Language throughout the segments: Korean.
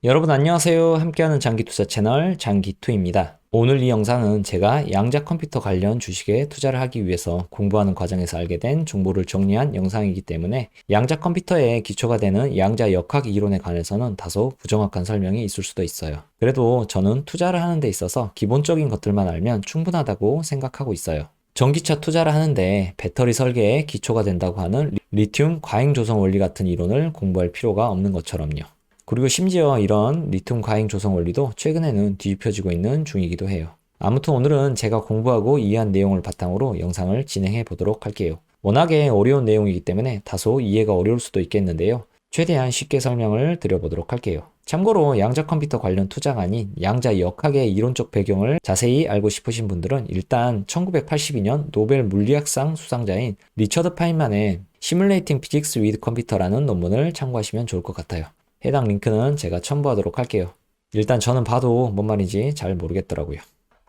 여러분 안녕하세요. 함께하는 장기투자 채널 장기투입니다. 오늘 이 영상은 제가 양자 컴퓨터 관련 주식에 투자를 하기 위해서 공부하는 과정에서 알게 된 정보를 정리한 영상이기 때문에 양자 컴퓨터의 기초가 되는 양자 역학 이론에 관해서는 다소 부정확한 설명이 있을 수도 있어요. 그래도 저는 투자를 하는 데 있어서 기본적인 것들만 알면 충분하다고 생각하고 있어요. 전기차 투자를 하는데 배터리 설계에 기초가 된다고 하는 리튬 과잉 조성 원리 같은 이론을 공부할 필요가 없는 것처럼요. 그리고 심지어 이런 리튬 과잉 조성 원리도 최근에는 뒤집혀지고 있는 중이기도 해요. 아무튼 오늘은 제가 공부하고 이해한 내용을 바탕으로 영상을 진행해 보도록 할게요. 워낙에 어려운 내용이기 때문에 다소 이해가 어려울 수도 있겠는데요. 최대한 쉽게 설명을 드려보도록 할게요. 참고로 양자 컴퓨터 관련 투자가 아닌 양자 역학의 이론적 배경을 자세히 알고 싶으신 분들은 일단 1982년 노벨 물리학상 수상자인 리처드 파인만의 Simulating Physics with Computer라는 논문을 참고하시면 좋을 것 같아요. 해당 링크는 제가 첨부하도록 할게요. 일단 저는 봐도 뭔 말인지 잘 모르겠더라고요.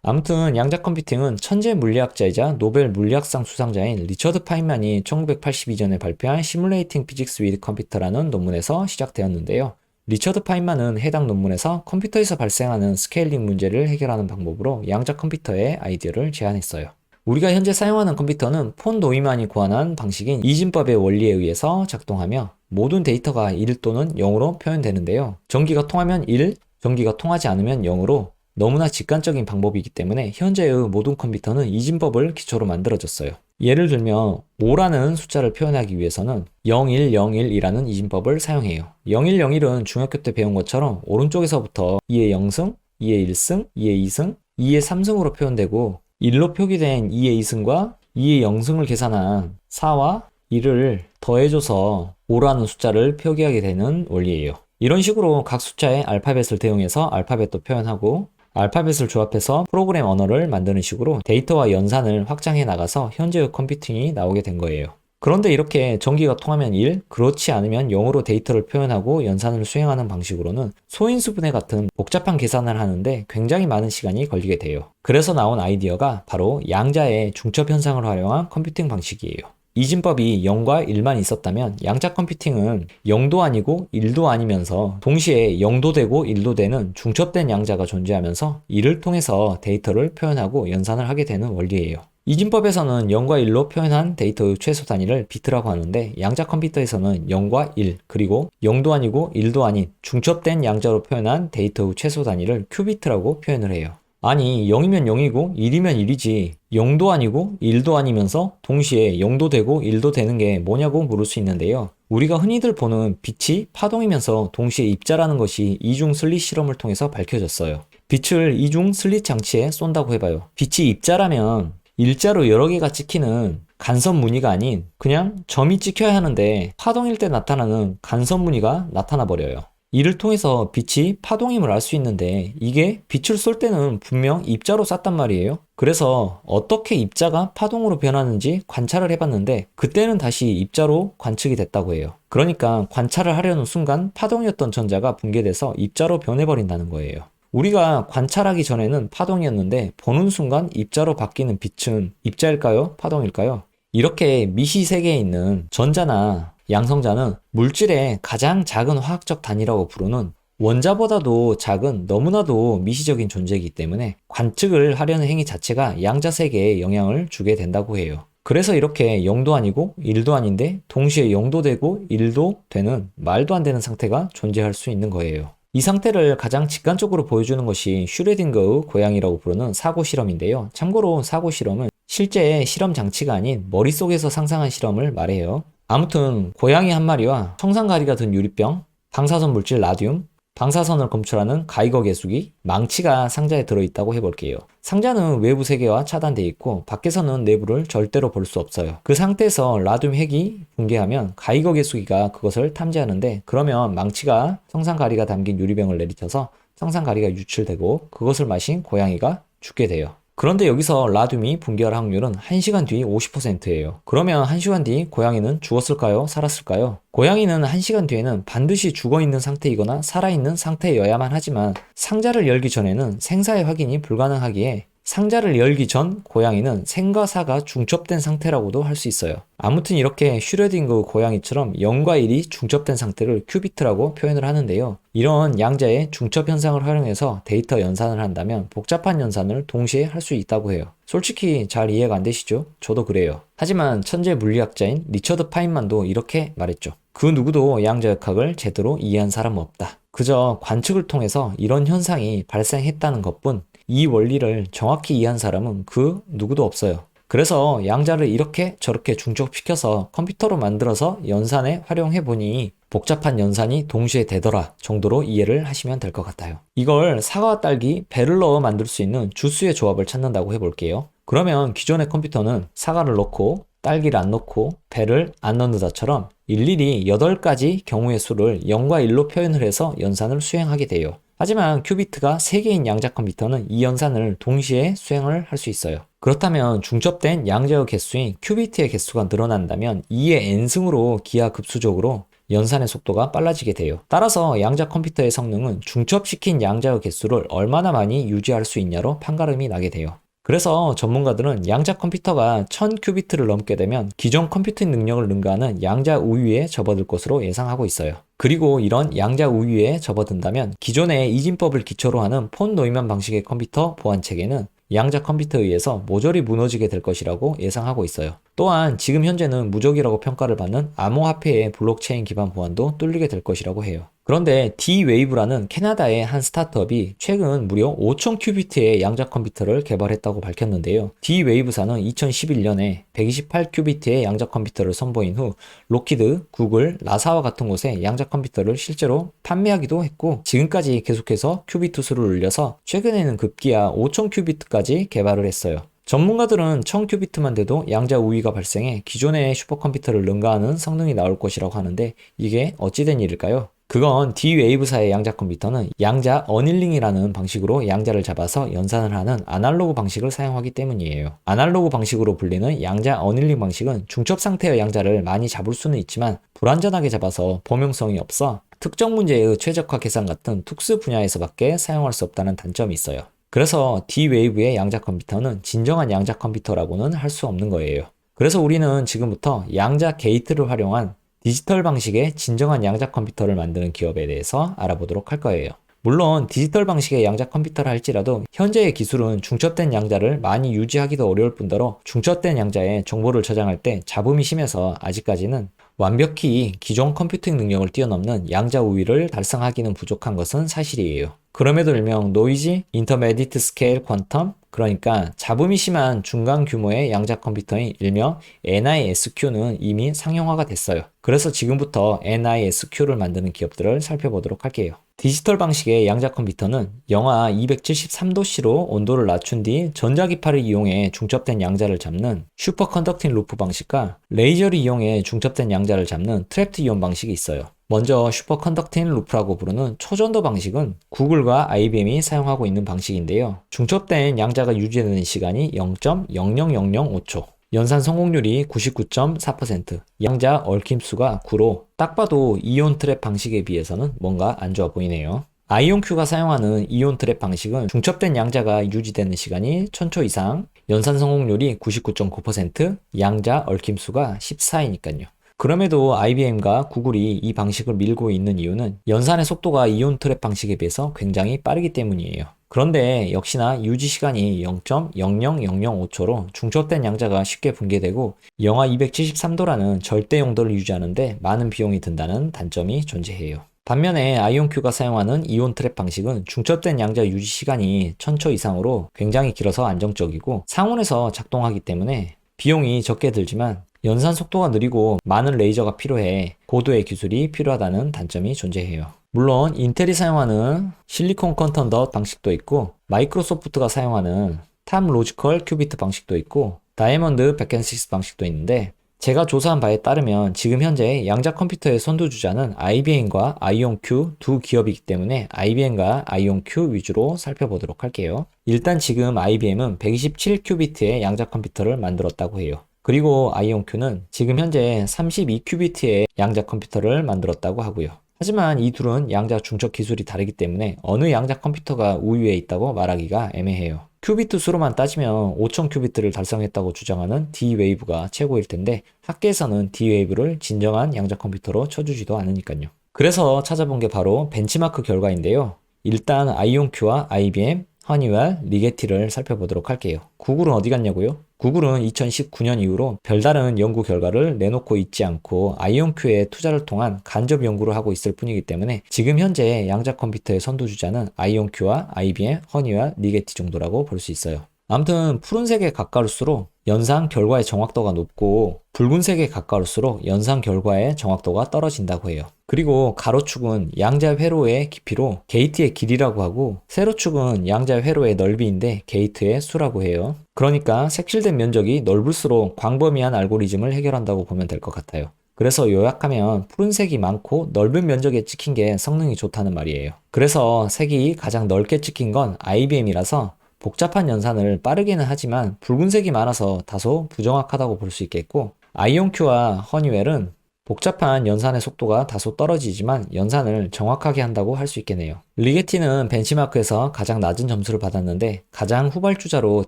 아무튼 양자 컴퓨팅은 천재 물리학자이자 노벨 물리학상 수상자인 리처드 파인만이 1982년에 발표한 Simulating Physics with Computer라는 논문에서 시작되었는데요. 리처드 파인만은 해당 논문에서 컴퓨터에서 발생하는 스케일링 문제를 해결하는 방법으로 양자 컴퓨터의 아이디어를 제안했어요. 우리가 현재 사용하는 컴퓨터는 폰 노이만이 고안한 방식인 이진법의 원리에 의해서 작동하며 모든 데이터가 1 또는 0으로 표현되는데요. 전기가 통하면 1, 전기가 통하지 않으면 0으로 너무나 직관적인 방법이기 때문에 현재의 모든 컴퓨터는 이진법을 기초로 만들어졌어요. 예를 들면 5라는 숫자를 표현하기 위해서는 0101이라는 이진법을 사용해요. 0101은 중학교 때 배운 것처럼 오른쪽에서부터 2의 0승, 2의 1승, 2의 2승, 2의 3승으로 표현되고 1로 표기된 2의 2승과 2의 0승을 계산한 4와 1을 더해줘서 5라는 숫자를 표기하게 되는 원리예요. 이런 식으로 각 숫자의 알파벳을 대용해서 알파벳도 표현하고 알파벳을 조합해서 프로그램 언어를 만드는 식으로 데이터와 연산을 확장해 나가서 현재의 컴퓨팅이 나오게 된 거예요. 그런데 이렇게 전기가 통하면 1, 그렇지 않으면 0으로 데이터를 표현하고 연산을 수행하는 방식으로는 소인수분해 같은 복잡한 계산을 하는데 굉장히 많은 시간이 걸리게 돼요. 그래서 나온 아이디어가 바로 양자의 중첩 현상을 활용한 컴퓨팅 방식이에요. 이진법이 0과 1만 있었다면 양자 컴퓨팅은 0도 아니고 1도 아니면서 동시에 0도 되고 1도 되는 중첩된 양자가 존재하면서 이를 통해서 데이터를 표현하고 연산을 하게 되는 원리예요. 이진법에서는 0과 1로 표현한 데이터의 최소 단위를 비트라고 하는데 양자 컴퓨터에서는 0과 1 그리고 0도 아니고 1도 아닌 중첩된 양자로 표현한 데이터의 최소 단위를 큐비트라고 표현을 해요. 아니 0이면 0이고 1이면 1이지 0도 아니고 1도 아니면서 동시에 0도 되고 1도 되는 게 뭐냐고 물을 수 있는데요. 우리가 흔히들 보는 빛이 파동이면서 동시에 입자라는 것이 이중 슬릿 실험을 통해서 밝혀졌어요. 빛을 이중 슬릿 장치에 쏜다고 해봐요. 빛이 입자라면 일자로 여러 개가 찍히는 간섭 무늬가 아닌 그냥 점이 찍혀야 하는데 파동일 때 나타나는 간섭 무늬가 나타나 버려요. 이를 통해서 빛이 파동임을 알 수 있는데 이게 빛을 쏠 때는 분명 입자로 쐈단 말이에요. 그래서 어떻게 입자가 파동으로 변하는지 관찰을 해봤는데 그때는 다시 입자로 관측이 됐다고 해요. 그러니까 관찰을 하려는 순간 파동이었던 전자가 붕괴돼서 입자로 변해버린다는 거예요. 우리가 관찰하기 전에는 파동이었는데 보는 순간 입자로 바뀌는 빛은 입자일까요? 파동일까요? 이렇게 미시 세계에 있는 전자나 양성자는 물질의 가장 작은 화학적 단위라고 부르는 원자보다도 작은 너무나도 미시적인 존재이기 때문에 관측을 하려는 행위 자체가 양자 세계에 영향을 주게 된다고 해요. 그래서 이렇게 0도 아니고 1도 아닌데 동시에 0도 되고 1도 되는 말도 안 되는 상태가 존재할 수 있는 거예요. 이 상태를 가장 직관적으로 보여주는 것이 슈레딩거의 고양이라고 부르는 사고 실험인데요. 참고로 사고 실험은 실제의 실험 장치가 아닌 머릿속에서 상상한 실험을 말해요. 아무튼 고양이 한 마리와 청산가리가 든 유리병, 방사선 물질 라듐, 방사선을 검출하는 가이거 계수기, 망치가 상자에 들어있다고 해볼게요. 상자는 외부 세계와 차단되어 있고 밖에서는 내부를 절대로 볼 수 없어요. 그 상태에서 라듐 핵이 붕괴하면 가이거 계수기가 그것을 탐지하는데 그러면 망치가 청산가리가 담긴 유리병을 내리쳐서 청산가리가 유출되고 그것을 마신 고양이가 죽게 돼요. 그런데 여기서 라듐이 붕괴할 확률은 1시간 뒤 50%예요. 그러면 1시간 뒤 고양이는 죽었을까요? 살았을까요? 고양이는 1시간 뒤에는 반드시 죽어있는 상태이거나 살아있는 상태여야만 하지만 상자를 열기 전에는 생사의 확인이 불가능하기에 상자를 열기 전 고양이는 생과 사가 중첩된 상태라고도 할 수 있어요. 아무튼 이렇게 슈레딩거 고양이처럼 0과 1이 중첩된 상태를 큐비트라고 표현을 하는데요. 이런 양자의 중첩 현상을 활용해서 데이터 연산을 한다면 복잡한 연산을 동시에 할 수 있다고 해요. 솔직히 잘 이해가 안 되시죠? 저도 그래요. 하지만 천재 물리학자인 리처드 파인만도 이렇게 말했죠. 그 누구도 양자역학을 제대로 이해한 사람은 없다. 그저 관측을 통해서 이런 현상이 발생했다는 것뿐 이 원리를 정확히 이해한 사람은 그 누구도 없어요. 그래서 양자를 이렇게 저렇게 중첩시켜서 컴퓨터로 만들어서 연산에 활용해 보니 복잡한 연산이 동시에 되더라 정도로 이해를 하시면 될 것 같아요. 이걸 사과와 딸기, 배를 넣어 만들 수 있는 주스의 조합을 찾는다고 해볼게요. 그러면 기존의 컴퓨터는 사과를 넣고 딸기를 안 넣고 배를 안 넣는다처럼 일일이 8가지 경우의 수를 0과 1로 표현을 해서 연산을 수행하게 돼요. 하지만 큐비트가 3개인 양자 컴퓨터는 이 연산을 동시에 수행을 할 수 있어요. 그렇다면 중첩된 양자의 개수인 큐비트의 개수가 늘어난다면 2의 n승으로 기하급수적으로 연산의 속도가 빨라지게 돼요. 따라서 양자 컴퓨터의 성능은 중첩시킨 양자의 개수를 얼마나 많이 유지할 수 있냐로 판가름이 나게 돼요. 그래서 전문가들은 양자 컴퓨터가 1000큐비트를 넘게 되면 기존 컴퓨팅 능력을 능가하는 양자 우위에 접어들 것으로 예상하고 있어요. 그리고 이런 양자 우위에 접어든다면 기존의 이진법을 기초로 하는 폰 노이만 방식의 컴퓨터 보안 체계는 양자 컴퓨터에 의해서 모조리 무너지게 될 것이라고 예상하고 있어요. 또한 지금 현재는 무적이라고 평가를 받는 암호화폐의 블록체인 기반 보안도 뚫리게 될 것이라고 해요. 그런데 D-Wave라는 캐나다의 한 스타트업이 최근 무려 5000큐비트의 양자 컴퓨터를 개발했다고 밝혔는데요. D-Wave사는 2011년에 128큐비트의 양자 컴퓨터를 선보인 후 록히드, 구글, 나사와 같은 곳에 양자 컴퓨터를 실제로 판매하기도 했고 지금까지 계속해서 큐비트 수를 올려서 최근에는 급기야 5000큐비트까지 개발을 했어요. 전문가들은 1000큐비트만 돼도 양자 우위가 발생해 기존의 슈퍼컴퓨터를 능가하는 성능이 나올 것이라고 하는데 이게 어찌된 일일까요? 그건 D-Wave사의 양자 컴퓨터는 양자 어닐링이라는 방식으로 양자를 잡아서 연산을 하는 아날로그 방식을 사용하기 때문이에요. 아날로그 방식으로 불리는 양자 어닐링 방식은 중첩 상태의 양자를 많이 잡을 수는 있지만 불완전하게 잡아서 범용성이 없어 특정 문제의 최적화 계산 같은 특수 분야에서밖에 사용할 수 없다는 단점이 있어요. 그래서 D-Wave의 양자 컴퓨터는 진정한 양자 컴퓨터라고는 할 수 없는 거예요. 그래서 우리는 지금부터 양자 게이트를 활용한 디지털 방식의 진정한 양자 컴퓨터를 만드는 기업에 대해서 알아보도록 할 거예요. 물론 디지털 방식의 양자 컴퓨터를 할지라도 현재의 기술은 중첩된 양자를 많이 유지하기도 어려울 뿐더러 중첩된 양자에 정보를 저장할 때 잡음이 심해서 아직까지는 완벽히 기존 컴퓨팅 능력을 뛰어넘는 양자 우위를 달성하기는 부족한 것은 사실이에요. 그럼에도 일명 노이즈, 인터메디트 스케일 퀀텀, 그러니까 잡음이 심한 중간 규모의 양자 컴퓨터인 일명 NISQ는 이미 상용화가 됐어요. 그래서 지금부터 NISQ를 만드는 기업들을 살펴보도록 할게요. 디지털 방식의 양자 컴퓨터는 영하 273도씨로 온도를 낮춘 뒤 전자기파를 이용해 중첩된 양자를 잡는 슈퍼컨덕팅 루프 방식과 레이저를 이용해 중첩된 양자를 잡는 트랩트 이온 방식이 있어요. 먼저 슈퍼컨덕팅 루프라고 부르는 초전도 방식은 구글과 IBM이 사용하고 있는 방식인데요. 중첩된 양자가 유지되는 시간이 0.00005초, 연산 성공률이 99.4%, 양자 얽힘수가 9로 딱 봐도 이온 트랩 방식에 비해서는 뭔가 안 좋아 보이네요. 아이온큐가 사용하는 이온 트랩 방식은 중첩된 양자가 유지되는 시간이 1000초 이상, 연산 성공률이 99.9%, 양자 얽힘수가 14이니까요. 그럼에도 IBM과 구글이 이 방식을 밀고 있는 이유는 연산의 속도가 이온 트랩 방식에 비해서 굉장히 빠르기 때문이에요. 그런데 역시나 유지 시간이 0.00005초로 중첩된 양자가 쉽게 붕괴되고 영하 273도라는 절대 용도를 유지하는데 많은 비용이 든다는 단점이 존재해요. 반면에 아이온큐가 사용하는 이온 트랩 방식은 중첩된 양자 유지 시간이 1000초 이상으로 굉장히 길어서 안정적이고 상온에서 작동하기 때문에 비용이 적게 들지만 연산 속도가 느리고 많은 레이저가 필요해 고도의 기술이 필요하다는 단점이 존재해요. 물론 인텔이 사용하는 실리콘 퀀텀 덧 방식도 있고 마이크로소프트가 사용하는 탑 로지컬 큐비트 방식도 있고 다이아몬드 백앤식스 방식도 있는데 제가 조사한 바에 따르면 지금 현재 양자 컴퓨터의 선두주자는 IBM과 아이온큐 두 기업이기 때문에 IBM과 아이온큐 위주로 살펴보도록 할게요. 일단 지금 IBM은 127큐비트의 양자 컴퓨터를 만들었다고 해요. 그리고 아이온큐는 지금 현재 32큐비트의 양자 컴퓨터를 만들었다고 하고요. 하지만 이 둘은 양자 중첩 기술이 다르기 때문에 어느 양자 컴퓨터가 우위에 있다고 말하기가 애매해요. 큐비트 수로만 따지면 5000 큐비트를 달성했다고 주장하는 D-Wave가 최고일 텐데 학계에서는 D-Wave를 진정한 양자 컴퓨터로 쳐주지도 않으니까요. 그래서 찾아본 게 바로 벤치마크 결과인데요. 일단 아이온큐와 IBM, 허니웰, 리게티를 살펴보도록 할게요. 구글은 어디 갔냐고요? 구글은 2019년 이후로 별다른 연구 결과를 내놓고 있지 않고 아이온큐에 투자를 통한 간접 연구를 하고 있을 뿐이기 때문에 지금 현재 양자 컴퓨터의 선두주자는 아이온큐와 IBM, 허니웰, 리게티 정도라고 볼 수 있어요. 아무튼 푸른색에 가까울수록 연상 결과의 정확도가 높고 붉은색에 가까울수록 연상 결과의 정확도가 떨어진다고 해요. 그리고 가로축은 양자 회로의 깊이로 게이트의 길이라고 하고 세로축은 양자 회로의 넓이인데 게이트의 수라고 해요. 그러니까 색칠된 면적이 넓을수록 광범위한 알고리즘을 해결한다고 보면 될 것 같아요. 그래서 요약하면 푸른색이 많고 넓은 면적에 찍힌 게 성능이 좋다는 말이에요. 그래서 색이 가장 넓게 찍힌 건 IBM이라서 복잡한 연산을 빠르게는 하지만 붉은색이 많아서 다소 부정확하다고 볼 수 있겠고 아이온큐와 허니웰은 복잡한 연산의 속도가 다소 떨어지지만 연산을 정확하게 한다고 할 수 있겠네요. 리게티는 벤치마크에서 가장 낮은 점수를 받았는데 가장 후발주자로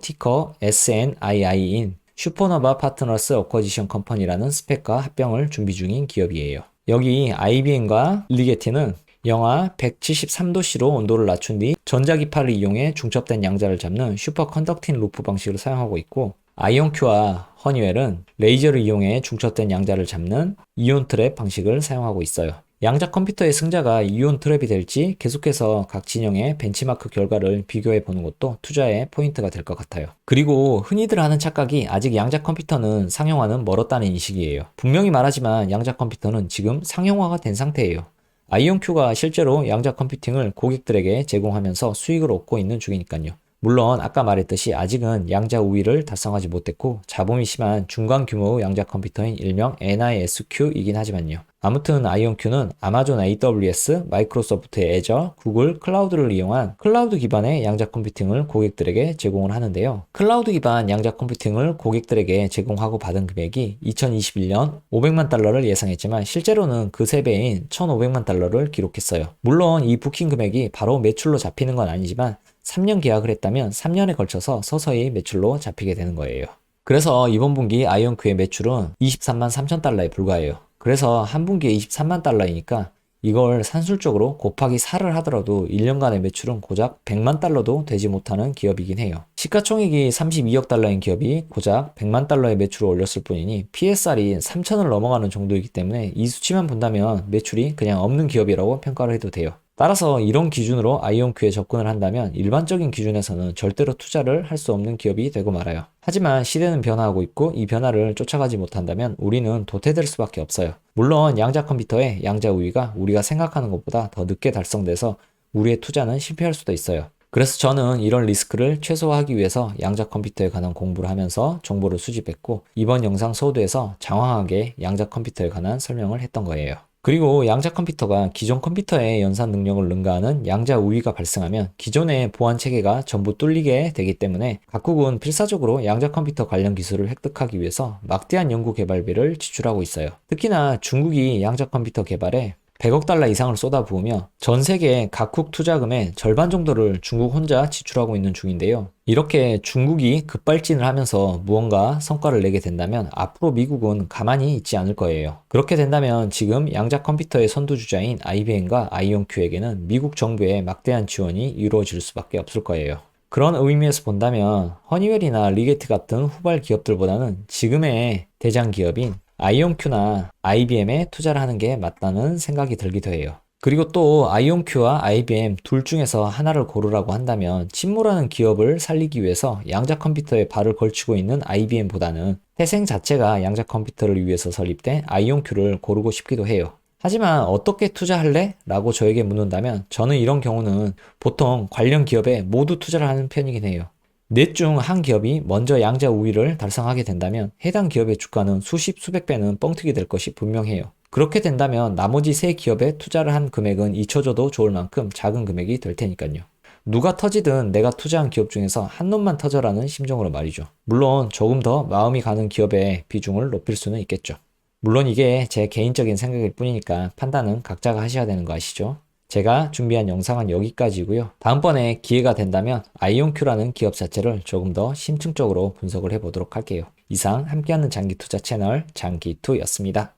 티커 SNII인 슈퍼노바 파트너스 어쿼지션 컴퍼니라는 스펙과 합병을 준비 중인 기업이에요. 여기 IBM과 리게티는 영하 173도씨로 온도를 낮춘 뒤 전자기파를 이용해 중첩된 양자를 잡는 슈퍼컨덕팅 루프 방식을 사용하고 있고 아이온큐와 허니웰은 레이저를 이용해 중첩된 양자를 잡는 이온 트랩 방식을 사용하고 있어요. 양자 컴퓨터의 승자가 이온 트랩이 될지 계속해서 각 진영의 벤치마크 결과를 비교해 보는 것도 투자의 포인트가 될 것 같아요. 그리고 흔히들 하는 착각이 아직 양자 컴퓨터는 상용화는 멀었다는 인식이에요. 분명히 말하지만 양자 컴퓨터는 지금 상용화가 된 상태예요. 아이온큐가 실제로 양자 컴퓨팅을 고객들에게 제공하면서 수익을 얻고 있는 중이니까요. 물론 아까 말했듯이 아직은 양자 우위를 달성하지 못했고 자본이 심한 중간 규모의 양자 컴퓨터인 일명 NISQ이긴 하지만요. 아무튼 아이온큐는 아마존 AWS, 마이크로소프트 애저, 구글 클라우드를 이용한 클라우드 기반의 양자 컴퓨팅을 고객들에게 제공을 하는데요. 클라우드 기반 양자 컴퓨팅을 고객들에게 제공하고 받은 금액이 2021년 500만 달러를 예상했지만 실제로는 그 3배인 1,500만 달러를 기록했어요. 물론 이 부킹 금액이 바로 매출로 잡히는 건 아니지만 3년 계약을 했다면 3년에 걸쳐서 서서히 매출로 잡히게 되는 거예요. 그래서 이번 분기 아이온큐의 매출은 23만 3천 달러에 불과해요. 그래서 한 분기에 23만 달러이니까 이걸 산술적으로 곱하기 4를 하더라도 1년간의 매출은 고작 100만 달러도 되지 못하는 기업이긴 해요. 시가총액이 32억 달러인 기업이 고작 100만 달러의 매출을 올렸을 뿐이니 PSR이 3천을 넘어가는 정도이기 때문에 이 수치만 본다면 매출이 그냥 없는 기업이라고 평가를 해도 돼요. 따라서 이런 기준으로 아이온큐에 접근을 한다면 일반적인 기준에서는 절대로 투자를 할 수 없는 기업이 되고 말아요. 하지만 시대는 변화하고 있고 이 변화를 쫓아가지 못한다면 우리는 도태될 수밖에 없어요. 물론 양자 컴퓨터의 양자 우위가 우리가 생각하는 것보다 더 늦게 달성돼서 우리의 투자는 실패할 수도 있어요. 그래서 저는 이런 리스크를 최소화하기 위해서 양자 컴퓨터에 관한 공부를 하면서 정보를 수집했고 이번 영상 소두에서 장황하게 양자 컴퓨터에 관한 설명을 했던 거예요. 그리고 양자 컴퓨터가 기존 컴퓨터의 연산 능력을 능가하는 양자 우위가 발생하면 기존의 보안 체계가 전부 뚫리게 되기 때문에 각국은 필사적으로 양자 컴퓨터 관련 기술을 획득하기 위해서 막대한 연구 개발비를 지출하고 있어요. 특히나 중국이 양자 컴퓨터 개발에 100억 달러 이상을 쏟아부으며 전 세계 각국 투자금의 절반 정도를 중국 혼자 지출하고 있는 중인데요. 이렇게 중국이 급발진을 하면서 무언가 성과를 내게 된다면 앞으로 미국은 가만히 있지 않을 거예요. 그렇게 된다면 지금 양자 컴퓨터의 선두주자인 IBM과 아이온큐에게는 미국 정부의 막대한 지원이 이루어질 수밖에 없을 거예요. 그런 의미에서 본다면 허니웰이나 리게트 같은 후발 기업들보다는 지금의 대장 기업인 아이온큐나 IBM에 투자를 하는 게 맞다는 생각이 들기도 해요. 그리고 또 아이온큐와 IBM 둘 중에서 하나를 고르라고 한다면 침몰하는 기업을 살리기 위해서 양자 컴퓨터에 발을 걸치고 있는 IBM보다는 태생 자체가 양자 컴퓨터를 위해서 설립된 아이온큐를 고르고 싶기도 해요. 하지만 어떻게 투자할래? 라고 저에게 묻는다면 저는 이런 경우는 보통 관련 기업에 모두 투자를 하는 편이긴 해요. 넷 중 한 기업이 먼저 양자 우위를 달성하게 된다면 해당 기업의 주가는 수십 수백 배는 뻥튀기 될 것이 분명해요. 그렇게 된다면 나머지 세 기업에 투자를 한 금액은 잊혀져도 좋을 만큼 작은 금액이 될 테니까요. 누가 터지든 내가 투자한 기업 중에서 한 놈만 터져라는 심정으로 말이죠. 물론 조금 더 마음이 가는 기업의 비중을 높일 수는 있겠죠. 물론 이게 제 개인적인 생각일 뿐이니까 판단은 각자가 하셔야 되는 거 아시죠? 제가 준비한 영상은 여기까지고요. 다음번에 기회가 된다면 아이온큐라는 기업 자체를 조금 더 심층적으로 분석을 해보도록 할게요. 이상 함께하는 장기투자 채널 장기투였습니다.